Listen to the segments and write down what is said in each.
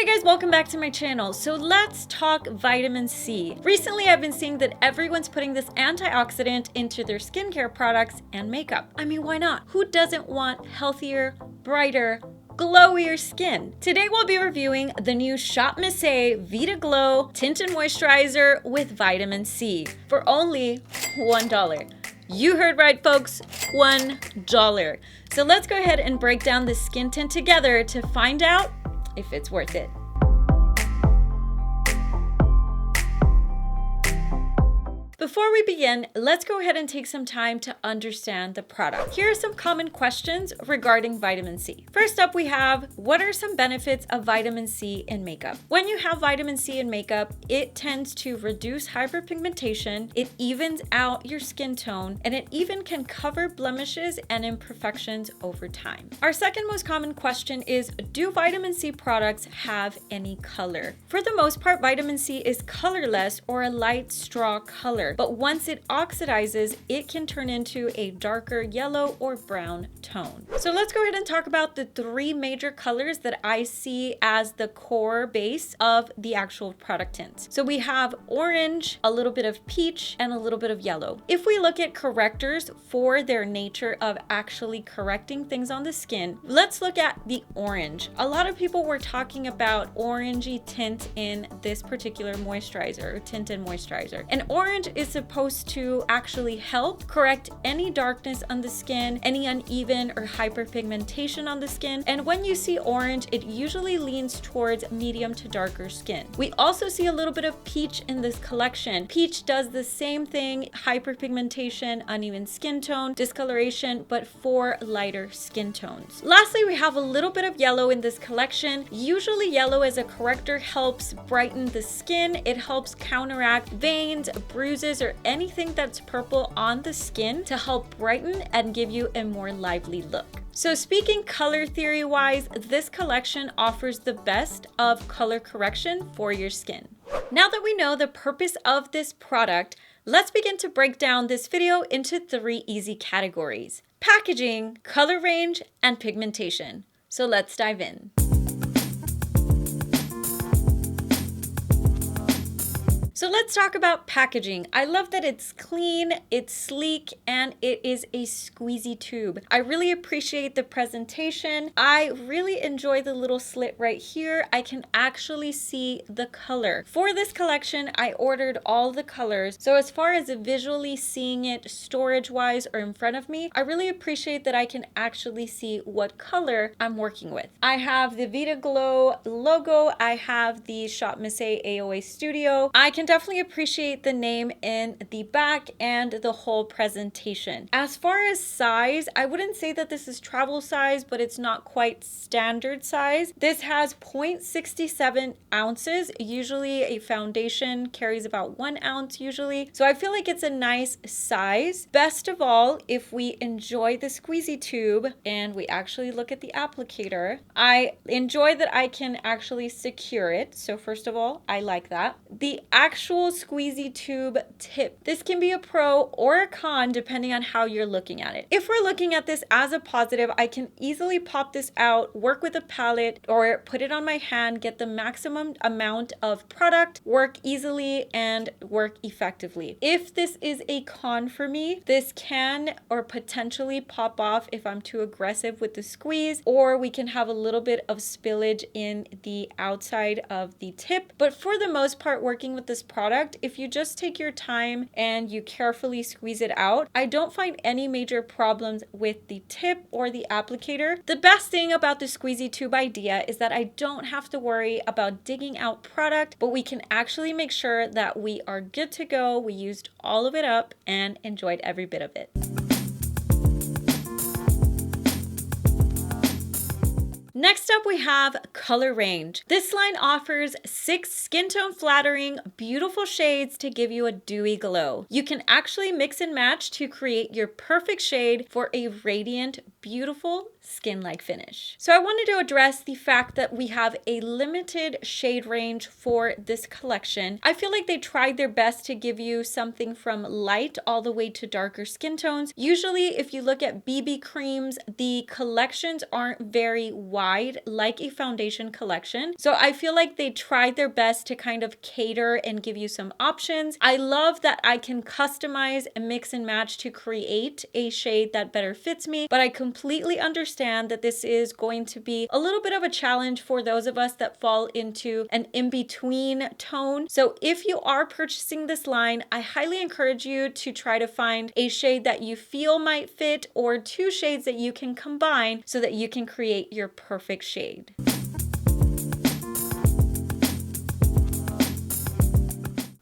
Guys, welcome back to my channel. So let's talk vitamin C. Recently, I've been seeing that everyone's putting this antioxidant into their skincare products and makeup. I mean, why not? Who doesn't want healthier, brighter, glowier skin? Today we'll be reviewing the new Shopmissa Vita Glow Tinted Moisturizer with vitamin C for only $1. You heard right, folks, $1. So let's go ahead and break down this skin tint together to find out if it's worth it. Before we begin, let's go ahead and take some time to understand the product. Here are some common questions regarding vitamin C. First up, we have, what are some benefits of vitamin C in makeup? When you have vitamin C in makeup, it tends to reduce hyperpigmentation, it evens out your skin tone, and it even can cover blemishes and imperfections over time. Our second most common question is, do vitamin C products have any color? For the most part, vitamin C is colorless or a light straw color. But once it oxidizes, it can turn into a darker yellow or brown tone. So let's go ahead and talk about the three major colors that I see as the core base of the actual product tint. So we have orange, a little bit of peach, and a little bit of yellow. If we look at correctors for their nature of actually correcting things on the skin, let's look at the orange. A lot of people were talking about orangey tint in this particular moisturizer, or tinted moisturizer. And orange is supposed to actually help correct any darkness on the skin, any uneven or hyperpigmentation on the skin. And when you see orange, it usually leans towards medium to darker skin. We also see a little bit of peach in this collection. Peach does the same thing, hyperpigmentation, uneven skin tone, discoloration, but for lighter skin tones. Lastly, we have a little bit of yellow in this collection. Usually yellow as a corrector helps brighten the skin. It helps counteract veins, bruises, or anything that's purple on the skin to help brighten and give you a more lively look. So speaking color theory wise, this collection offers the best of color correction for your skin. Now that we know the purpose of this product, let's begin to break down this video into three easy categories: packaging, color range, and pigmentation. So let's dive in. So let's talk about packaging. I love that it's clean, it's sleek, and it is a squeezy tube. I really appreciate the presentation. I really enjoy the little slit right here. I can actually see the color. For this collection, I ordered all the colors. So as far as visually seeing it storage-wise or in front of me, I really appreciate that I can actually see what color I'm working with. I have the Vita Glow logo. I have the Shopmissa AOA Studio. I can definitely appreciate the name in the back and the whole presentation. As far as size, I wouldn't say that this is travel size, but it's not quite standard size. This has 0.67 ounces. Usually a foundation carries about 1 ounce usually. So I feel like it's a nice size. Best of all, if we enjoy the squeezy tube and we actually look at the applicator, I enjoy that I can actually secure it. So first of all, I like that. The actual squeezy tube tip. This can be a pro or a con depending on how you're looking at it. If we're looking at this as a positive, I can easily pop this out, work with a palette, or put it on my hand, get the maximum amount of product, work easily, and work effectively. If this is a con for me, this can or potentially pop off if I'm too aggressive with the squeeze, or we can have a little bit of spillage in the outside of the tip. But for the most part, working with this product, if you just take your time and you carefully squeeze it out, I don't find any major problems with the tip or the applicator. The best thing about the squeezy tube idea is that I don't have to worry about digging out product, but we can actually make sure that we are good to go. We used all of it up and enjoyed every bit of it. Next up, we have color range. This line offers 6 skin tone flattering, beautiful shades to give you a dewy glow. You can actually mix and match to create your perfect shade for a radiant, beautiful skin-like finish. So I wanted to address the fact that we have a limited shade range for this collection. I feel like they tried their best to give you something from light all the way to darker skin tones. Usually, if you look at BB creams, the collections aren't very wide like a foundation collection. So I feel like they tried their best to kind of cater and give you some options. I love that I can customize and mix and match to create a shade that better fits me, but I completely understand that this is going to be a little bit of a challenge for those of us that fall into an in-between tone. So if you are purchasing this line, I highly encourage you to try to find a shade that you feel might fit, or two shades that you can combine so that you can create your perfect shade.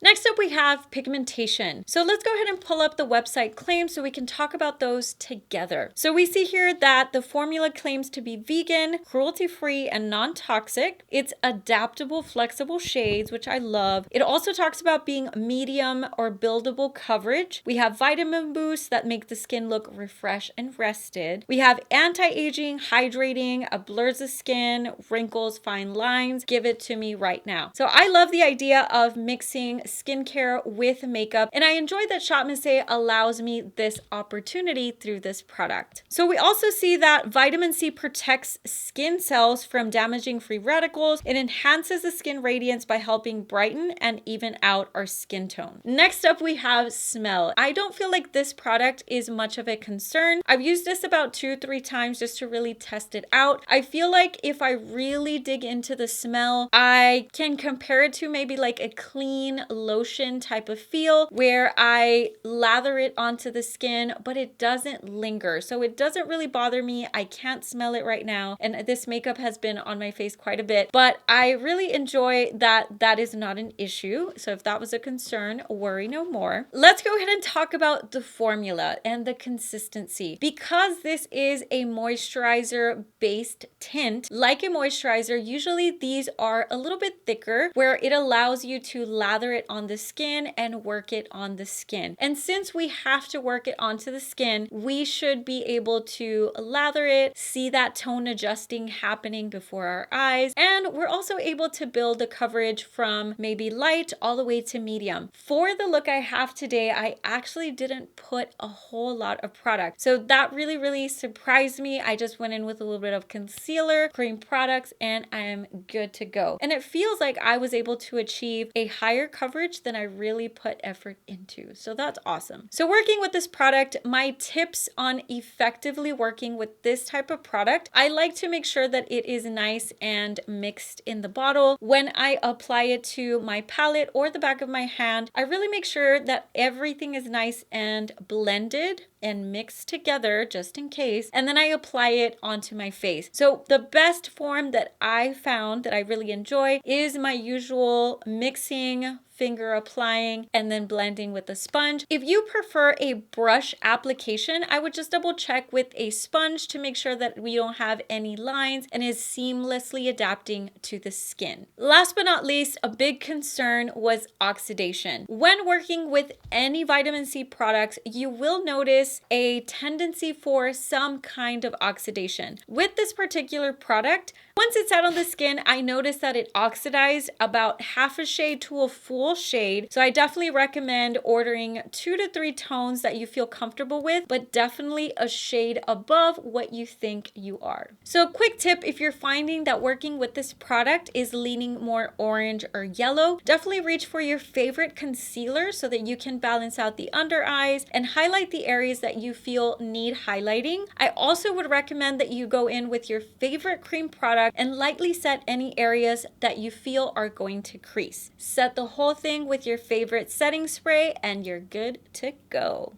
Next up, we have pigmentation. So let's go ahead and pull up the website claims so we can talk about those together. So we see here that the formula claims to be vegan, cruelty-free, and non-toxic. It's adaptable, flexible shades, which I love. It also talks about being medium or buildable coverage. We have vitamin boosts that make the skin look refreshed and rested. We have anti-aging, hydrating, blurs the skin, wrinkles, fine lines. Give it to me right now. So I love the idea of mixing skincare with makeup, and I enjoy that Shopmissa allows me this opportunity through this product. So we also see that vitamin C protects skin cells from damaging free radicals. It enhances the skin radiance by helping brighten and even out our skin tone. Next up, we have smell. I don't feel like this product is much of a concern. I've used this about 2-3 times just to really test it out. I feel like if I really dig into the smell, I can compare it to maybe like a clean lotion type of feel where I lather it onto the skin, but it doesn't linger. So it doesn't really bother me. I can't smell it right now. And this makeup has been on my face quite a bit, but I really enjoy that that is not an issue. So if that was a concern, worry no more. Let's go ahead and talk about the formula and the consistency. Because this is a moisturizer based tint, like a moisturizer, usually these are a little bit thicker where it allows you to lather it on the skin and work it on the skin. And since we have to work it onto the skin, we should be able to lather it, see that tone adjusting happening before our eyes. And we're also able to build the coverage from maybe light all the way to medium. For the look I have today, I actually didn't put a whole lot of product. So that really surprised me. I just went in with a little bit of concealer, cream products, and I am good to go. And it feels like I was able to achieve a higher coverage than I really put effort into. So that's awesome. So working with this product, my tips on effectively working with this type of product, I like to make sure that it is nice and mixed in the bottle. When I apply it to my palette or the back of my hand, I really make sure that everything is nice and blended and mixed together just in case, and then I apply it onto my face. So the best form that I found that I really enjoy is my usual mixing, finger applying, and then blending with a sponge. If you prefer a brush application, I would just double check with a sponge to make sure that we don't have any lines and is seamlessly adapting to the skin. Last but not least, a big concern was oxidation. When working with any vitamin C products, you will notice a tendency for some kind of oxidation. With this particular product, once it's out on the skin, I noticed that it oxidized about half a shade to a full shade. So I definitely recommend ordering 2 to 3 tones that you feel comfortable with, but definitely a shade above what you think you are. So a quick tip, if you're finding that working with this product is leaning more orange or yellow, definitely reach for your favorite concealer so that you can balance out the under eyes and highlight the areas that you feel need highlighting. I also would recommend that you go in with your favorite cream product and lightly set any areas that you feel are going to crease. Set the whole thing with your favorite setting spray and you're good to go.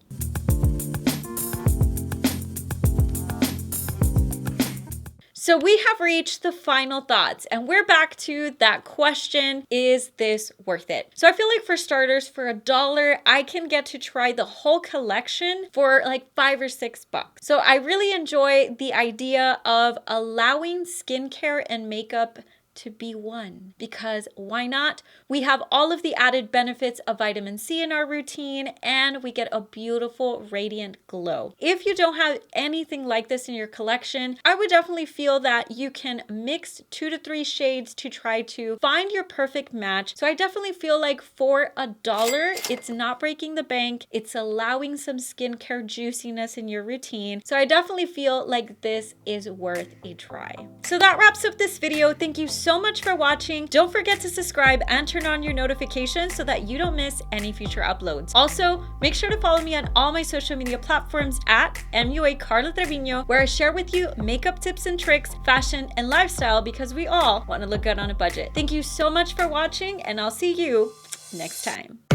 So we have reached the final thoughts and we're back to that question, is this worth it? So I feel like for starters, for $1, I can get to try the whole collection for like $5 or $6. So I really enjoy the idea of allowing skincare and makeup to be one, because why not? We have all of the added benefits of vitamin C in our routine, and we get a beautiful radiant glow. If you don't have anything like this in your collection, I would definitely feel that you can mix 2 to 3 shades to try to find your perfect match. So I definitely feel like for $1, it's not breaking the bank. It's allowing some skincare juiciness in your routine. So I definitely feel like this is worth a try. So that wraps up this video. Thank you so much for watching. Don't forget to subscribe and turn on your notifications so that you don't miss any future uploads. Also, make sure to follow me on all my social media platforms at MUA Karla Trevino, where I share with you makeup tips and tricks, fashion, and lifestyle, because we all want to look good on a budget. Thank you so much for watching, and I'll see you next time.